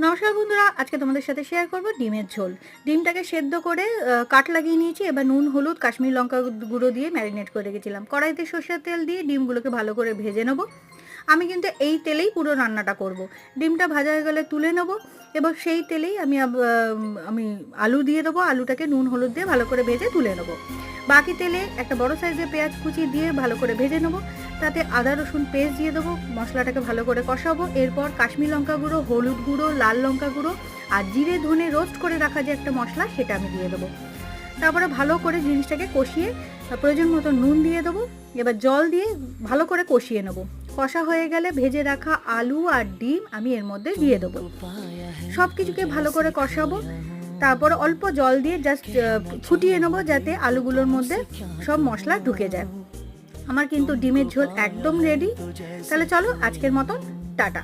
নমস্কার বন্ধুরা, আজকে তোমাদের সাথে শেয়ার করব ডিমের ঝোল। ডিমটাকে সেদ্ধ করে কাট লাগিয়ে নিয়েছি। এবার নুন, হলুদ, কাশ্মীরি লঙ্কা গুঁড়ো দিয়ে ম্যারিনেট করে রেখেছিলাম। কড়াইতে সর্ষের তেল দিয়ে ডিমগুলোকে ভালো করে ভেজে নেব। আমি কিন্তু এই তেলেই পুরো রান্নাটা করব। ডিমটা ভাজা হয়ে গেলে তুলে নেব। এবার সেই তেলেই আমি আলু দিয়ে দেবো। আলুটাকে নুন, হলুদ দিয়ে ভালো করে ভেজে তুলে নেব। বাকি তেলে একটা বড় সাইজের পেঁয়াজ কুচি দিয়ে ভালো করে ভেজে নেব। তাতে আদা রসুন পেস্ট দিয়ে দেবো। মশলাটাকে ভালো করে কষাবো। এরপর কাশ্মীরি লঙ্কা গুঁড়ো, হলুদ গুঁড়ো, লাল লঙ্কা গুঁড়ো আর জিরে ধনে রোস্ট করে রাখা যে একটা মশলা, সেটা আমি দিয়ে দেবো। তারপরে ভালো করে জিনিসটাকে কষিয়ে প্রয়োজন মতো নুন দিয়ে দেবো। এবার জল দিয়ে ভালো করে কষিয়ে নেব। কষা হয়ে গেলে ভেজে রাখা আলু আর ডিম আমি এর মধ্যে দিয়ে দেবো। সব কিছুকে ভালো করে কষাবো। তারপর অল্প জল দিয়ে জাস্ট ফুটিয়ে নেবো, যাতে আলুগুলোর মধ্যে সব মশলা ঢুকে যায়। আমার কিন্তু ডিমের ঝোল একদম রেডি। তাহলে চলো, আজকের মতন টাটা।